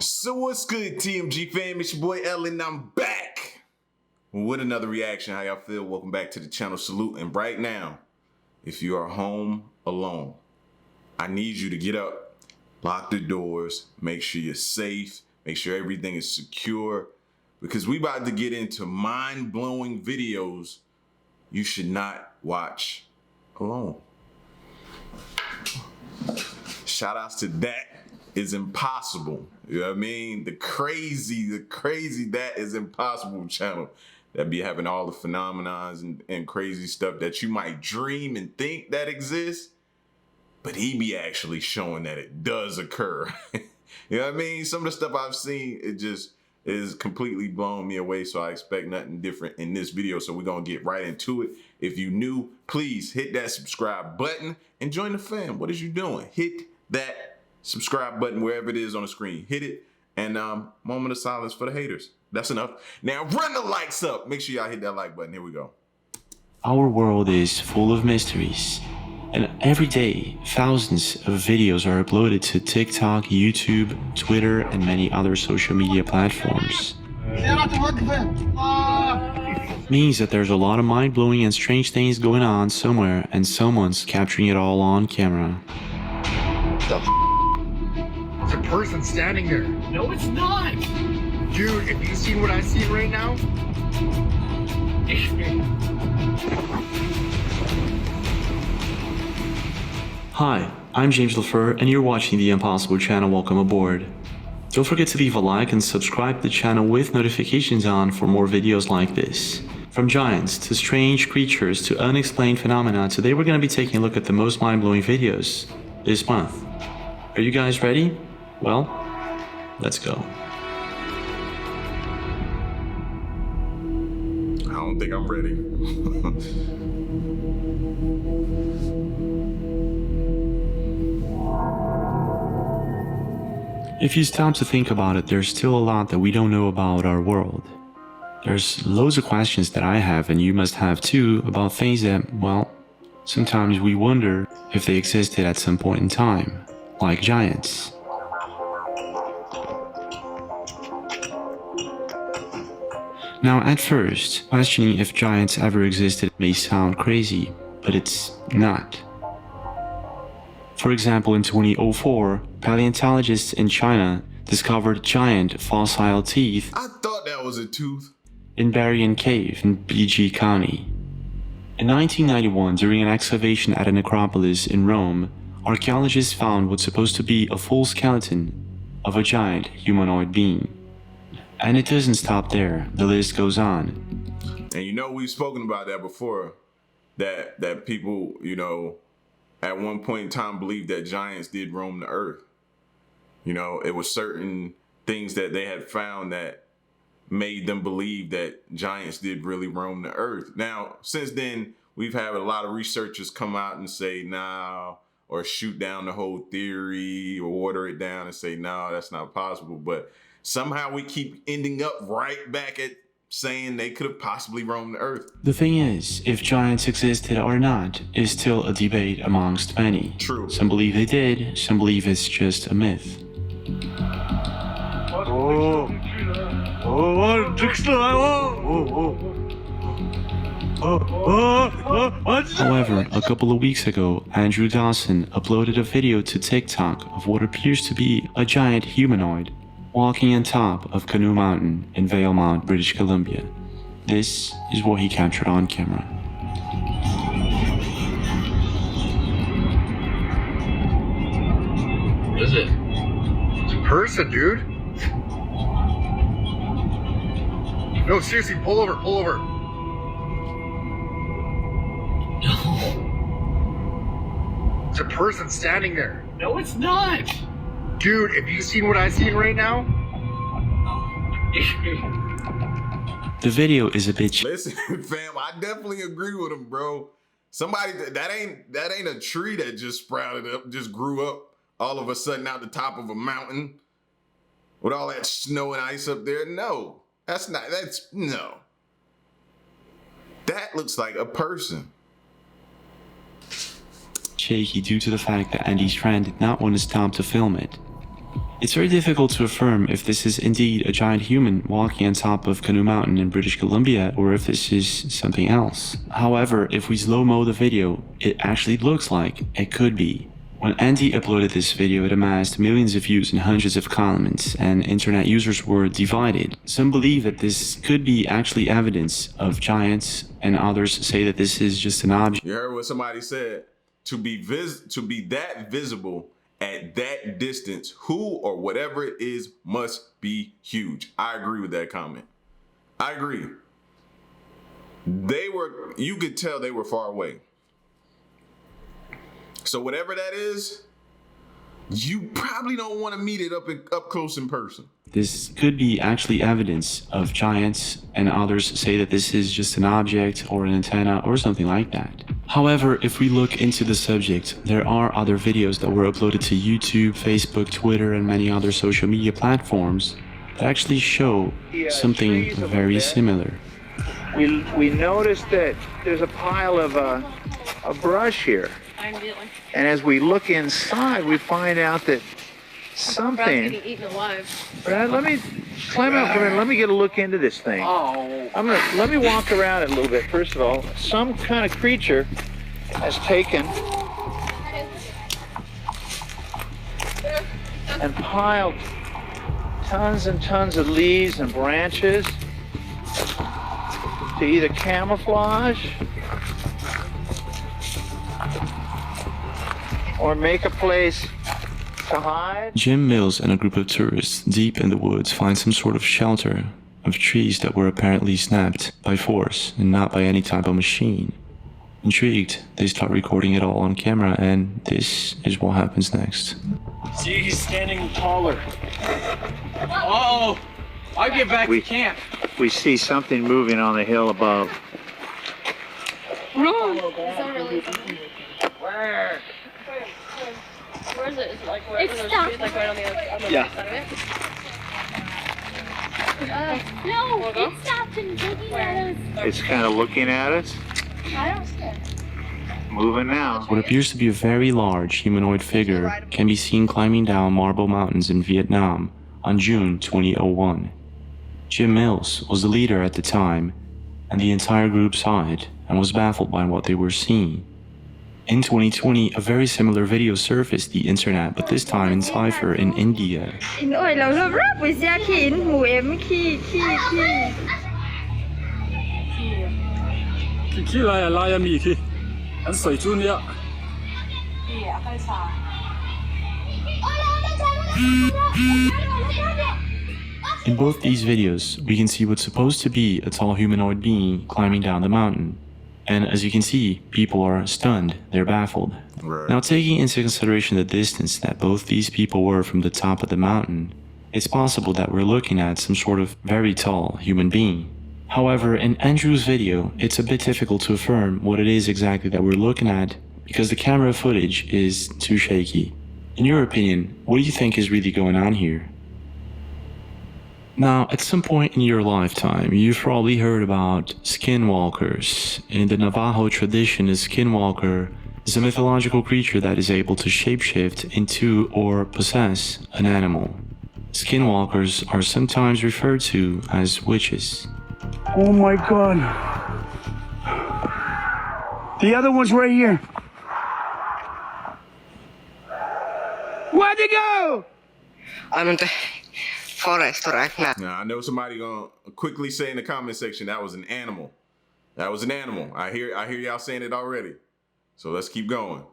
So what's good, TMG fam? It's your boy L and I'm back with another reaction. How y'all feel? Welcome back to the channel. Salute. And right now, if you are home alone, I need you to get up, lock the doors, make sure you're safe, make sure everything is secure, because we about to get into mind-blowing videos you should not watch alone. Shout outs to That Is Impossible. You know what I mean? The crazy That Is Impossible channel that be having all the phenomenons and crazy stuff that you might dream and think that exists, but he be actually showing that it does occur. You know what I mean? Some of the stuff I've seen, it just is completely blown me away, so I expect nothing different in this video, so we're gonna get right into it. If you new, please hit that subscribe button and join the fam. What is you doing? Hit that subscribe button wherever it is on the screen. Hit it, and moment of silence for the haters. That's enough. Now run the likes up. Make sure y'all hit that like button. Here we go. Our world is full of mysteries, and every day thousands of videos are uploaded to TikTok, YouTube, Twitter, and many other social media platforms. Means that there's a lot of mind-blowing and strange things going on somewhere, and someone's capturing it all on camera. There's a person standing there. No, it's not. Dude, if you seen what I seen right now? Hi, I'm James LaFleur, and you're watching the Impossible channel. Welcome aboard. Don't forget to leave a like and subscribe to the channel with notifications on for more videos like this. From giants to strange creatures to unexplained phenomena, today we're going to be taking a look at the most mind-blowing videos this month. Are you guys ready? Well, let's go. I don't think I'm ready. If you stop to think about it, there's still a lot that we don't know about our world. There's loads of questions that I have, and you must have too, about things that, well, sometimes we wonder if they existed at some point in time, like giants. Now, at first, questioning if giants ever existed may sound crazy, but it's not. For example, in 2004, paleontologists in China discovered giant fossil teeth I thought that was a tooth. in Berrien Cave in BG County. In 1991, during an excavation at a necropolis in Rome, archaeologists found what's supposed to be a full skeleton of a giant humanoid being. And it doesn't stop there, the list goes on. And you know, we've spoken about that before, that people, you know, at one point in time believed that giants did roam the earth. You know, it was certain things that they had found that made them believe that giants did really roam the earth. Now, since then, we've had a lot of researchers come out and say, nah, or shoot down the whole theory or water it down and say, no, that's not possible. But somehow we keep ending up right back at saying they could have possibly roamed the earth. The thing is, if giants existed or not is still a debate amongst many. True. Some believe they did, some believe it's just a myth. However, a couple of weeks ago, Andrew Dawson uploaded a video to TikTok of what appears to be a giant humanoid walking on top of Canoe Mountain in Valemount, British Columbia. This is what he captured on camera. What is it? It's a person, dude. No, seriously, pull over, pull over. No. It's a person standing there. No, it's not. Dude, if you seen what I seen right now? The video is a bit Listen, fam, I definitely agree with him, bro. Somebody that ain't a tree that just sprouted up, just grew up all of a sudden out the top of a mountain with all that snow and ice up there. No, no. That looks like a person. shaky due to the fact that Andy's friend did not want to stop to film it. It's very difficult to affirm if this is indeed a giant human walking on top of Canoe Mountain in British Columbia or if this is something else. However, if we slow-mo the video, it actually looks like it could be. When Andy uploaded this video, it amassed millions of views and hundreds of comments, and internet users were divided. Some believe that this could be actually evidence of giants, and others say that this is just an object. You heard what somebody said? To be that visible at that distance, who or whatever it is must be huge. I agree with that comment. I agree. You could tell they were far away. So whatever that is, you probably don't want to meet it up close in person. This could be actually evidence of giants, and others say that this is just an object or an antenna or something like that. However, if we look into the subject, there are other videos that were uploaded to YouTube, Facebook, Twitter, and many other social media platforms that actually show something very similar. We noticed that there's a pile of a brush here. And as we look inside, we find out that something. Getting eaten alive. Brad, let me climb out. Come here. Let me get a look into this thing. Let me walk around it a little bit. First of all, some kind of creature has taken and piled tons and tons of leaves and branches to either camouflage or make a place to hide. Jim Mills and a group of tourists deep in the woods find some sort of shelter of trees that were apparently snapped by force and not by any type of machine. Intrigued, they start recording it all on camera, and this is what happens next. See, he's standing taller. Uh-oh! I'll get back to camp. We see something moving on the hill above. Run! Is that really? Where? Where is it? Is it like where it's stuck. Like right on the other side of it? No, it stopped and looking at us. It's kind of looking at us. I don't see it. Moving now. What appears to be a very large humanoid figure can be seen climbing down Marble Mountains in Vietnam on June 2001. Jim Mills was the leader at the time, and the entire group saw it and was baffled by what they were seeing. In 2020, a very similar video surfaced the internet, but this time in cipher in India. Ôi, lâu lắm rất với gia khi mù em khi. Khi lại là mì khi anh sợi chú nhá. In both these videos, we can see what's supposed to be a tall humanoid being climbing down the mountain. And as you can see, people are stunned, they're baffled. Right. Now, taking into consideration the distance that both these people were from the top of the mountain, it's possible that we're looking at some sort of very tall human being. However, in Andrew's video, it's a bit difficult to affirm what it is exactly that we're looking at because the camera footage is too shaky. In your opinion, what do you think is really going on here? Now, at some point in your lifetime, you've probably heard about skinwalkers. In the Navajo tradition, a skinwalker is a mythological creature that is able to shapeshift into or possess an animal. Skinwalkers are sometimes referred to as witches. Oh my god. The other one's right here. Where'd they go? I'm in the forest right now. Now, I know somebody gonna quickly say in the comment section that was an animal. That was an animal. I hear y'all saying it already. So let's keep going.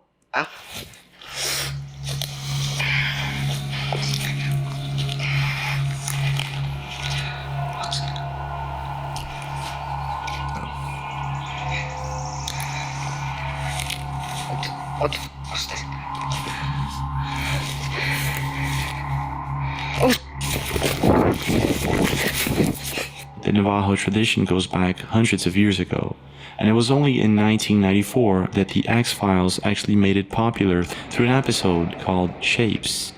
The Navajo tradition goes back hundreds of years ago, and it was only in 1994 that the X-Files actually made it popular through an episode called Shapes.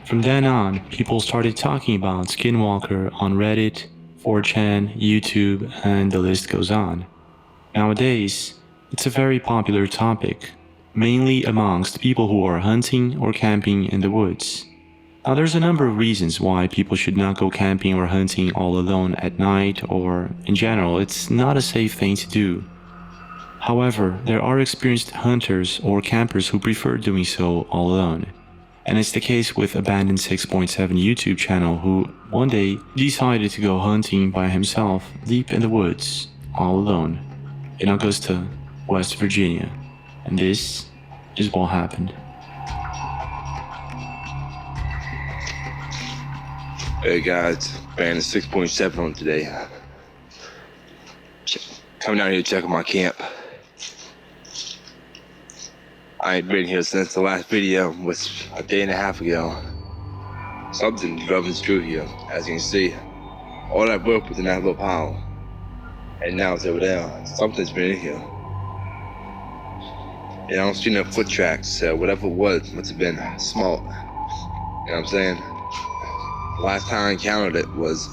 From then on, people started talking about Skinwalker on Reddit, 4chan, YouTube, and the list goes on. Nowadays, it's a very popular topic, mainly amongst people who are hunting or camping in the woods. Now, there's a number of reasons why people should not go camping or hunting all alone at night, or in general, it's not a safe thing to do. However, there are experienced hunters or campers who prefer doing so all alone. And it's the case with Abandoned 6.7 YouTube channel, who one day decided to go hunting by himself deep in the woods, all alone, in Augusta, West Virginia. And this is what happened. Hey guys, Abandoned 6.7 on today. Coming down here to check on my camp. I ain't been here since the last video was a day and a half ago. Something development's true here, as you can see. All that work was in that little pile. And now it's over there. Something's been in here. And I don't see no foot tracks, so whatever it was must have been small. You know what I'm saying? The last time I encountered it was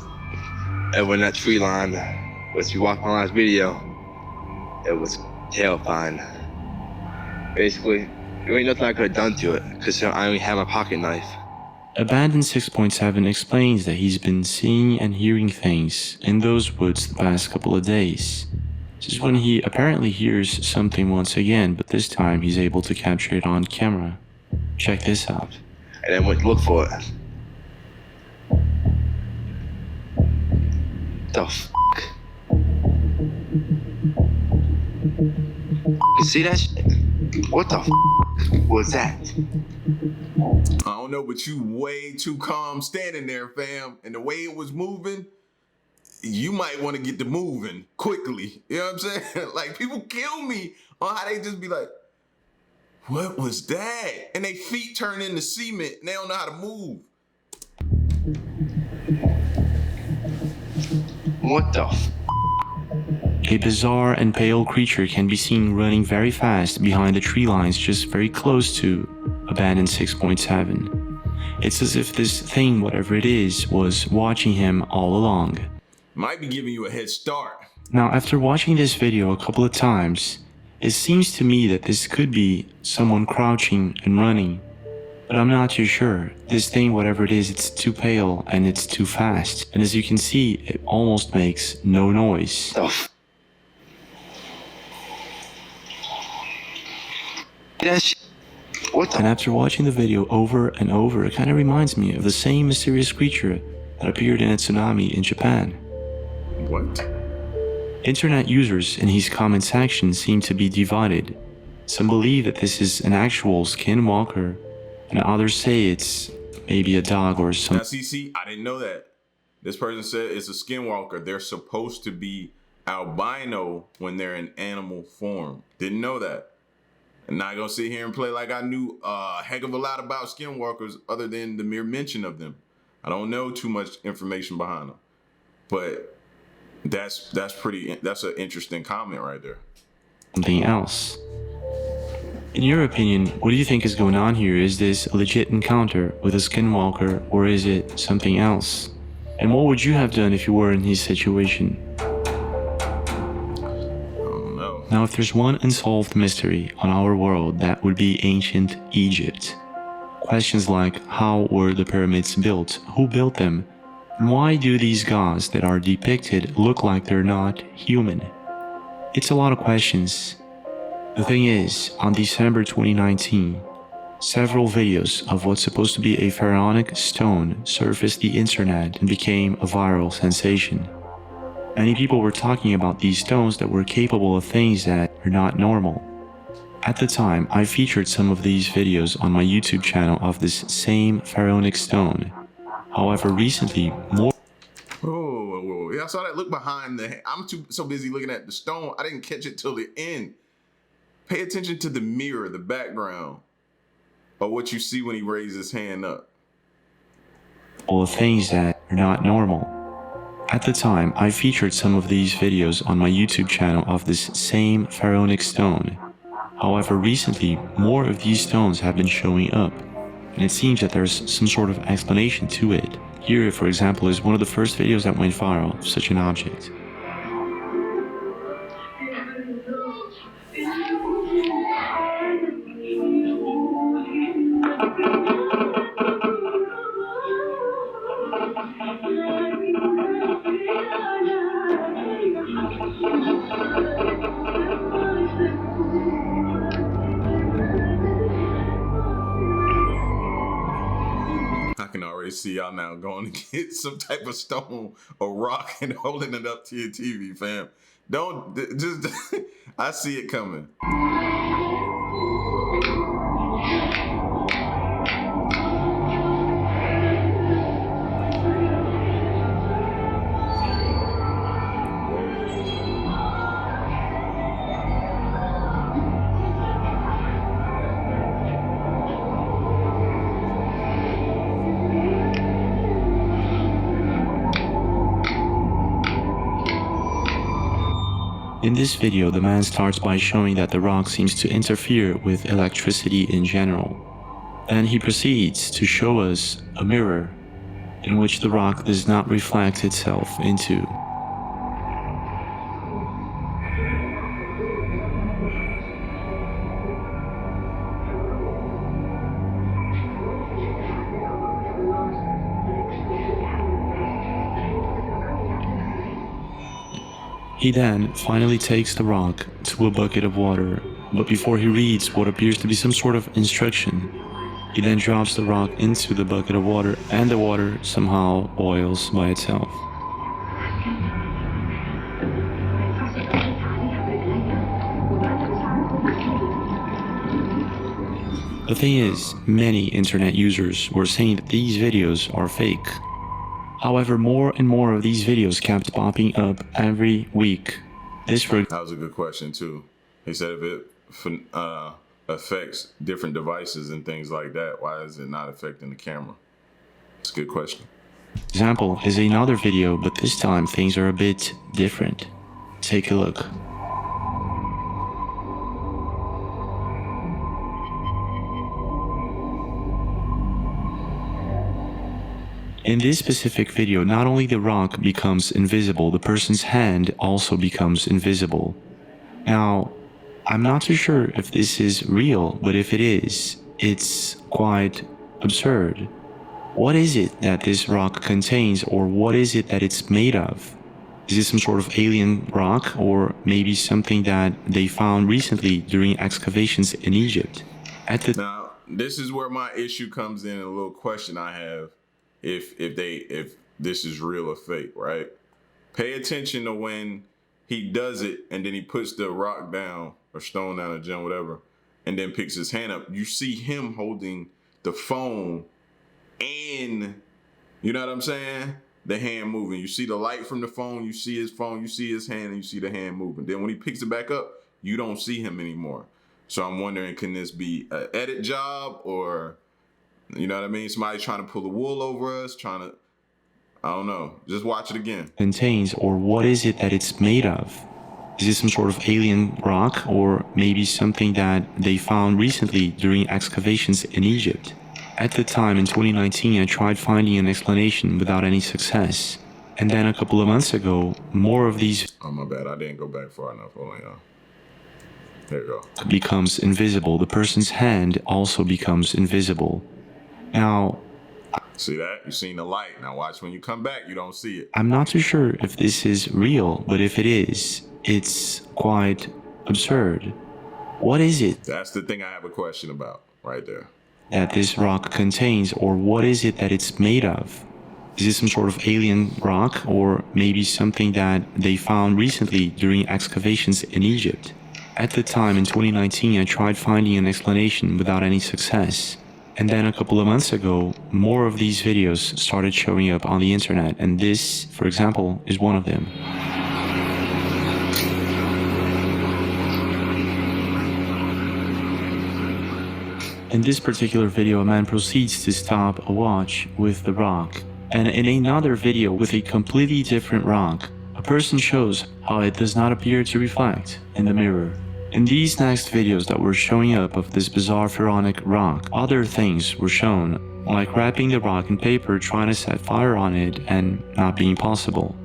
over in that tree line, which if you watched my last video, it was terrifying. Basically, there ain't nothing I could have done to it, because I only have my pocket knife. Abandoned 6.7 explains that he's been seeing and hearing things in those woods the past couple of days. This is when he apparently hears something once again, but this time he's able to capture it on camera. Check this out. And then went to look for it. The f***? You see that shit? What the f*** was that? I don't know, but you way too calm standing there, fam. And the way it was moving, you might want to get to moving quickly. You know what I'm saying? Like, people kill me on how they just be like, what was that? And they feet turn into cement and they don't know how to move. What the f***? A bizarre and pale creature can be seen running very fast behind the tree lines just very close to Abandoned 6.7. It's as if this thing, whatever it is, was watching him all along. Might be giving you a head start. Now, after watching this video a couple of times, it seems to me that this could be someone crouching and running. But I'm not too sure. This thing, whatever it is, it's too pale and it's too fast. And as you can see, it almost makes no noise. Oh. That shit. What the? And after watching the video over and over, it kind of reminds me of the same mysterious creature that appeared in a tsunami in Japan. What? Internet users in his comment section seem to be divided. Some believe that this is an actual Skinwalker, and others say it's maybe a dog or something. Now, see, I didn't know that. This person said it's a Skinwalker. They're supposed to be albino when they're in animal form. Didn't know that. I'm not gonna sit here and play like I knew a heck of a lot about Skinwalkers other than the mere mention of them. I don't know too much information behind them. But that's an interesting comment right there. Something else. In your opinion, what do you think is going on here? Is this a legit encounter with a Skinwalker, or is it something else? And what would you have done if you were in his situation? Now, if there's one unsolved mystery on our world, that would be ancient Egypt. Questions like, how were the pyramids built? Who built them? And why do these gods that are depicted look like they're not human? It's a lot of questions. The thing is, on December 2019, several videos of what's supposed to be a Pharaonic stone surfaced the internet and became a viral sensation. Many people were talking about these stones that were capable of things that are not normal. At the time, I featured some of these videos on my YouTube channel of this same Pharaonic stone. However, recently, more... Oh, yeah, I saw that look behind the... I'm so busy looking at the stone, I didn't catch it till the end. Pay attention to the mirror, the background, or what you see when he raises his hand up. Of things that are not normal. At the time, I featured some of these videos on my YouTube channel of this same Pharaonic stone. However, recently, more of these stones have been showing up, and it seems that there's some sort of explanation to it. Here, for example, is one of the first videos that went viral of such an object. I can already see y'all now going to get some type of stone or rock and holding it up to your TV, fam. Don't just. I see it coming. In this video, the man starts by showing that the rock seems to interfere with electricity in general. Then he proceeds to show us a mirror in which the rock does not reflect itself into. He then finally takes the rock to a bucket of water, but before he reads what appears to be some sort of instruction, he then drops the rock into the bucket of water and the water somehow boils by itself. The thing is, many internet users were saying that these videos are fake. However, more and more of these videos kept popping up every week. That was a good question too. He said if it affects different devices and things like that, why is it not affecting the camera? It's a good question. Example is another video, but this time things are a bit different. Take a look. In this specific video, not only the rock becomes invisible, the person's hand also becomes invisible. Now, I'm not too sure if this is real, but if it is, it's quite absurd. What is it that this rock contains, or what is it that it's made of? Is it some sort of alien rock, or maybe something that they found recently during excavations in Egypt? Now, this is where my issue comes in, a little question I have. If this is real or fake, right? Pay attention to when he does it and then he puts the rock down or stone down or gem, whatever, and then picks his hand up. You see him holding the phone and, you know what I'm saying? The hand moving. You see the light from the phone, you see his phone, you see his hand, and you see the hand moving. Then when he picks it back up, you don't see him anymore. So I'm wondering, can this be an edit job or... You know what I mean? Somebody trying to pull the wool over us, I don't know. Just watch it again. Contains, or what is it that it's made of? Is it some sort of alien rock, or maybe something that they found recently during excavations in Egypt? At the time, in 2019, I tried finding an explanation without any success. And then a couple of months ago, more of these... Oh, my bad. I didn't go back far enough. Hold on, y'all. There you go. ...becomes invisible. The person's hand also becomes invisible. Now, see that? You seen the light. Now watch when you come back, you don't see it. I'm not too sure if this is real, but if it is, it's quite absurd. What is it? That's the thing I have a question about right there. That this rock contains, or what is it that it's made of? Is it some sort of alien rock, or maybe something that they found recently during excavations in Egypt? At the time, in 2019, I tried finding an explanation without any success. And then a couple of months ago, more of these videos started showing up on the internet, and this, for example, is one of them. In this particular video, a man proceeds to stop a watch with the rock. And in another video with a completely different rock, a person shows how it does not appear to reflect in the mirror. In these next videos that were showing up of this bizarre Pharaonic rock, other things were shown, like wrapping the rock in paper, trying to set fire on it, and not being possible.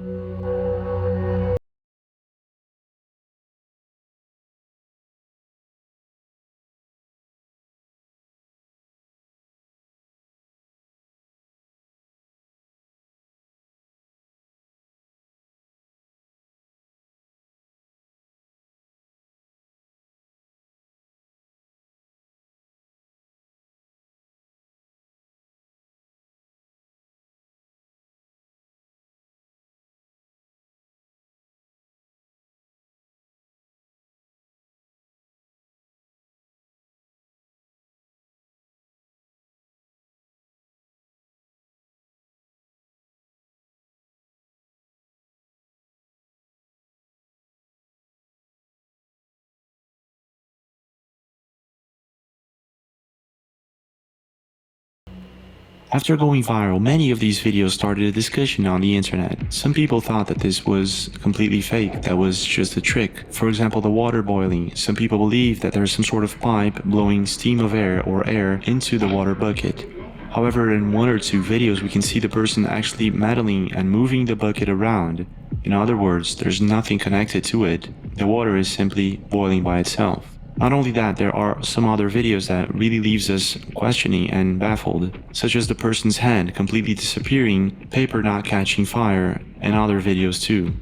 After going viral, many of these videos started a discussion on the internet. Some people thought that this was completely fake, that was just a trick. For example, the water boiling. Some people believe that there's some sort of pipe blowing steam of air or air into the water bucket. However, in one or two videos we can see the person actually meddling and moving the bucket around. In other words, there's nothing connected to it. The water is simply boiling by itself. Not only that, there are some other videos that really leaves us questioning and baffled, such as the person's hand completely disappearing, paper not catching fire, and other videos too.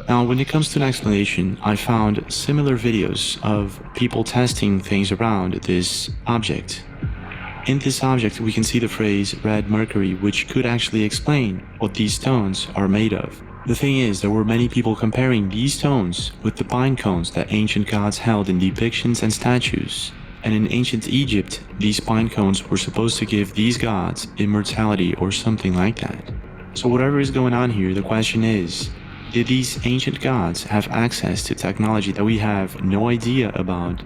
Now, when it comes to an explanation, I found similar videos of people testing things around this object. In this object, we can see the phrase red mercury, which could actually explain what these stones are made of. The thing is, there were many people comparing these stones with the pine cones that ancient gods held in depictions and statues. And in ancient Egypt, these pine cones were supposed to give these gods immortality or something like that. So whatever is going on here, the question is, did these ancient gods have access to technology that we have no idea about?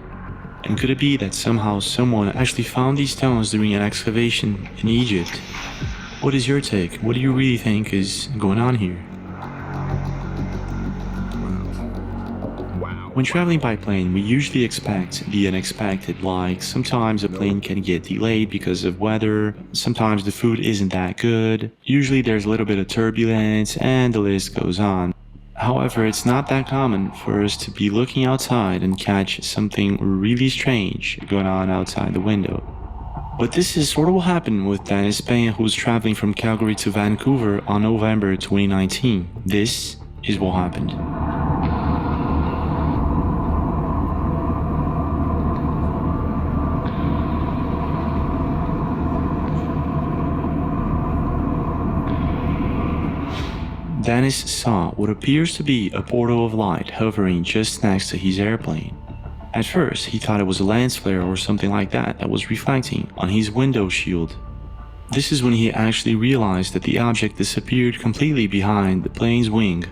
And could it be that somehow someone actually found these stones during an excavation in Egypt? What is your take? What do you really think is going on here? When traveling by plane, we usually expect the unexpected, like sometimes a plane can get delayed because of weather, sometimes the food isn't that good, usually there's a little bit of turbulence, and the list goes on. However, it's not that common for us to be looking outside and catch something really strange going on outside the window. But this is sort of what happened with Dennis Payne, who was traveling from Calgary to Vancouver on November 2019. This is what happened. Dennis saw what appears to be a portal of light hovering just next to his airplane. At first, he thought it was a lens flare or something like that was reflecting on his window shield. This is when he actually realized that the object disappeared completely behind the plane's wing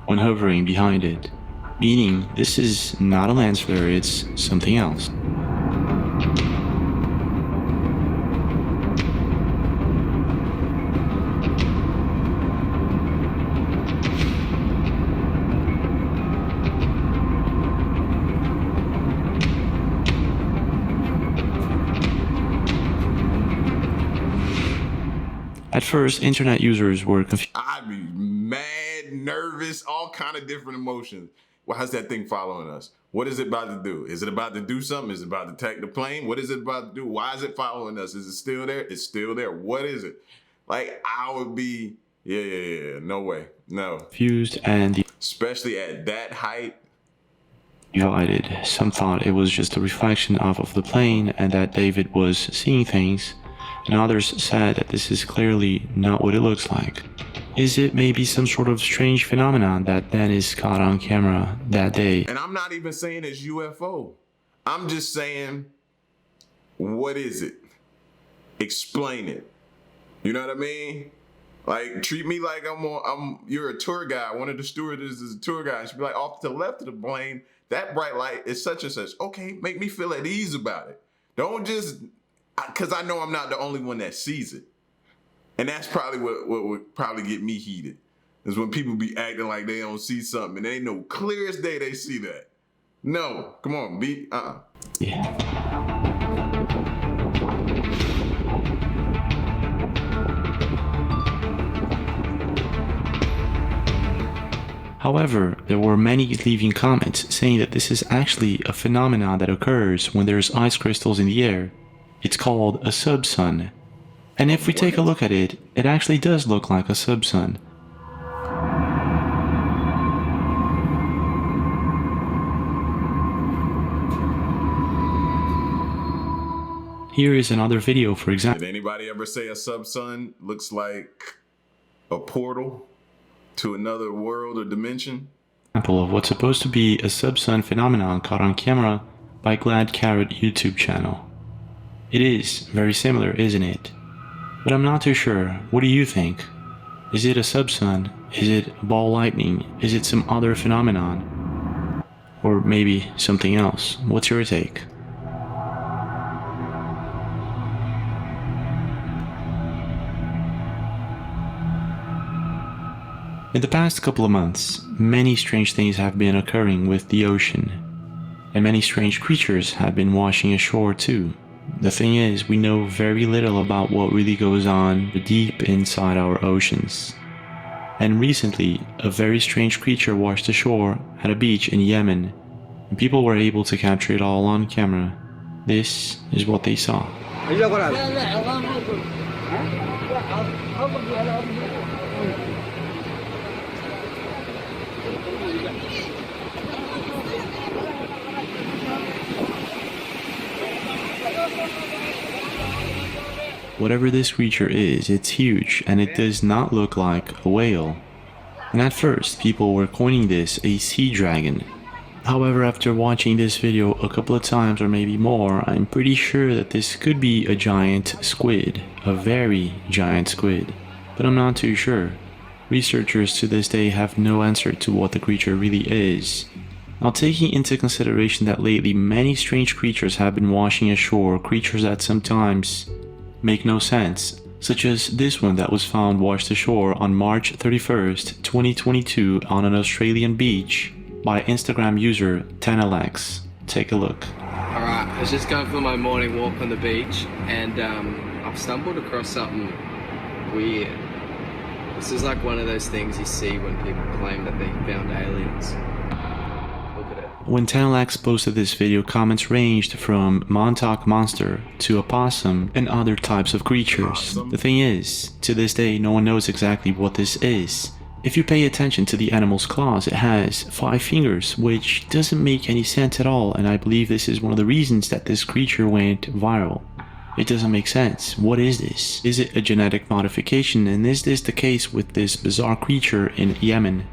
when hovering behind it, meaning this is not a lens flare, it's something else. At first, internet users were confused. I'd be mad, nervous, all kind of different emotions. Why is that thing following us? What is it about to do? Is it about to do something? Is it about to attack the plane? What is it about to do? Why is it following us? Is it still there? It's still there. What is it? Like, I would be, yeah, no way, no. Confused, and especially at that height. Divided. Some thought it was just a reflection off of the plane and that David was seeing things, and others said that this is clearly not what it looks like. Is it maybe some sort of strange phenomenon that Dennis caught on camera that day? And I'm not even saying it's UFO. I'm just saying, what is it? Explain it. You know what I mean? Like, treat me like you're a tour guide. One of the stewardesses is a tour guide. She'd be like, off to the left of the plane, that bright light is such and such. Okay, make me feel at ease about it. Don't just, because I know I'm not the only one that sees it. And that's probably what would probably get me heated, is when people be acting like they don't see something and they know clear as day they see that. No, come on, Yeah. However, there were many leaving comments saying that this is actually a phenomenon that occurs when there's ice crystals in the air. It's called a subsun. And if we take a look at it, it actually does look like a subsun. Here is another video, for example. Did anybody ever say a subsun looks like a portal to another world or dimension? Example of what's supposed to be a subsun phenomenon caught on camera by Glad Carrot YouTube channel. It is very similar, isn't it? But I'm not too sure. What do you think? Is it a subsun? Is it ball lightning? Is it some other phenomenon? Or maybe something else? What's your take? In the past couple of months, many strange things have been occurring with the ocean, and many strange creatures have been washing ashore too. The thing is, we know very little about what really goes on deep inside our oceans. And recently, a very strange creature washed ashore at a beach in Yemen, and people were able to capture it all on camera. This is what they saw. Whatever this creature is, it's huge and it does not look like a whale. And at first, people were coining this a sea dragon. However, after watching this video a couple of times or maybe more, I'm pretty sure that this could be a giant squid, a very giant squid. But I'm not too sure. Researchers to this day have no answer to what the creature really is. Now, taking into consideration that lately many strange creatures have been washing ashore, creatures that sometimes make no sense, such as this one that was found washed ashore on March 31st, 2022 on an Australian beach by Instagram user Tenalex. Take a look. Alright, I was just going for my morning walk on the beach and I've stumbled across something weird. This is like one of those things you see when people claim that they found aliens. When Tenalex posted this video, comments ranged from Montauk Monster to a possum and other types of creatures. The thing is, to this day no one knows exactly what this is. If you pay attention to the animal's claws, it has 5 fingers, which doesn't make any sense at all, and I believe this is one of the reasons that this creature went viral. It doesn't make sense. What is this? Is it a genetic modification, and is this the case with this bizarre creature in Yemen?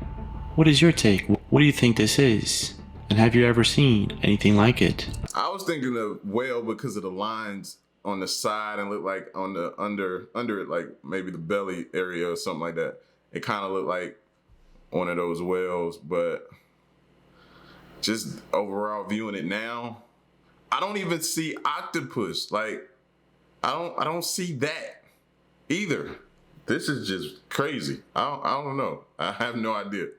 What is your take? What do you think this is? And have you ever seen anything like it? I was thinking of whale because of the lines on the side and look like on the under it, like maybe the belly area or something like that. It kind of looked like one of those whales, but just overall viewing it now, I don't even see octopus. Like I don't see that either. This is just crazy. I don't know. I have no idea.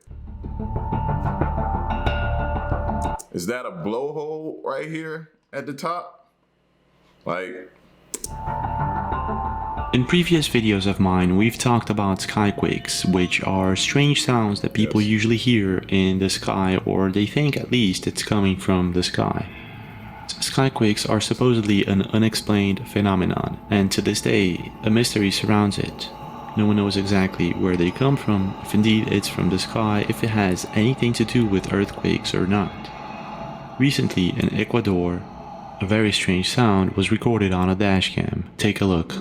Is that a blowhole right here at the top? Like... In previous videos of mine, we've talked about skyquakes, which are strange sounds that people usually hear in the sky, or they think at least it's coming from the sky. Skyquakes are supposedly an unexplained phenomenon, and to this day, a mystery surrounds it. No one knows exactly where they come from, if indeed it's from the sky, if it has anything to do with earthquakes or not. Recently, in Ecuador, a very strange sound was recorded on a dashcam. Take a look.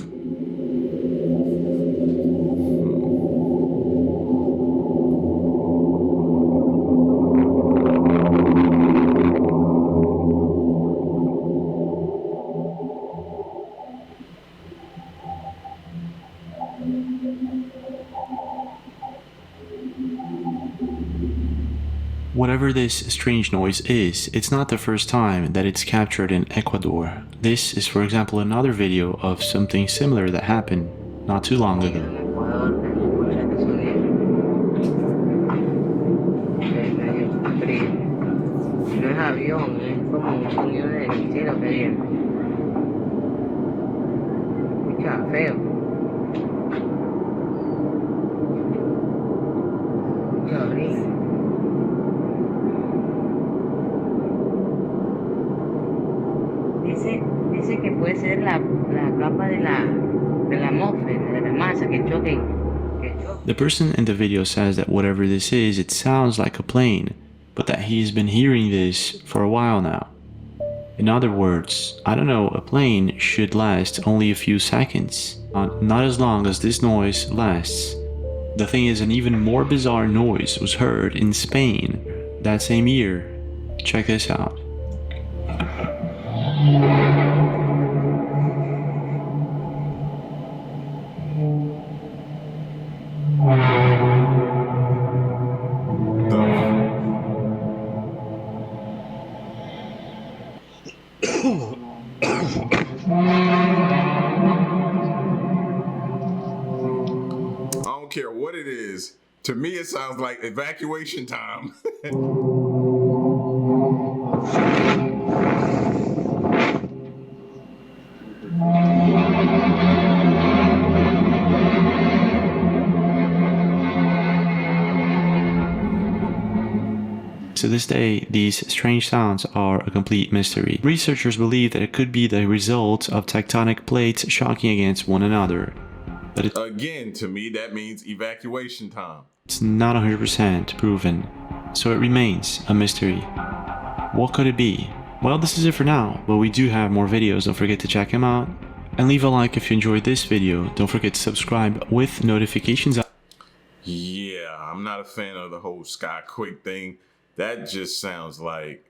Whatever this strange noise is, it's not the first time that it's captured in Ecuador. This is, for example, another video of something similar that happened not too long ago. Dice que puede ser la capa de la atmósfera, de la masa que choque. The person in the video says that whatever this is, it sounds like a plane, but that he's been hearing this for a while now. In other words, I don't know, a plane should last only a few seconds, not as long as this noise lasts. The thing is, an even more bizarre noise was heard in Spain that same year. Check this out. I don't care what it is. To me, it sounds like evacuation time. To this day, these strange sounds are a complete mystery. Researchers believe that it could be the result of tectonic plates shocking against one another. But again, to me, that means evacuation time. It's not 100% proven, so it remains a mystery. What could it be? Well, this is it for now, but we do have more videos. Don't forget to check them out. And leave a like if you enjoyed this video. Don't forget to subscribe with notifications on. Yeah, I'm not a fan of the whole skyquake thing. That just sounds like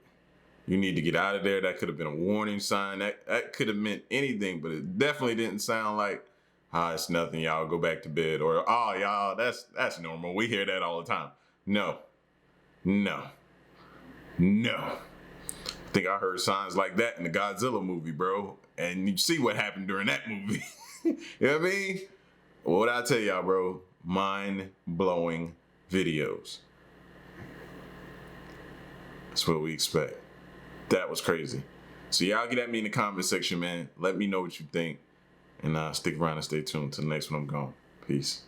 you need to get out of there. That could have been a warning sign. That could have meant anything, but it definitely didn't sound like, it's nothing, y'all, go back to bed. Or, oh, y'all, that's normal. We hear that all the time. No. I think I heard signs like that in the Godzilla movie, bro. And you see what happened during that movie. You know what I mean? Well, what I tell y'all, bro, mind-blowing videos. That's what we expect. That was crazy. So y'all get at me in the comment section, man. Let me know what you think. And stick around and stay tuned till the next one I'm gone. Peace.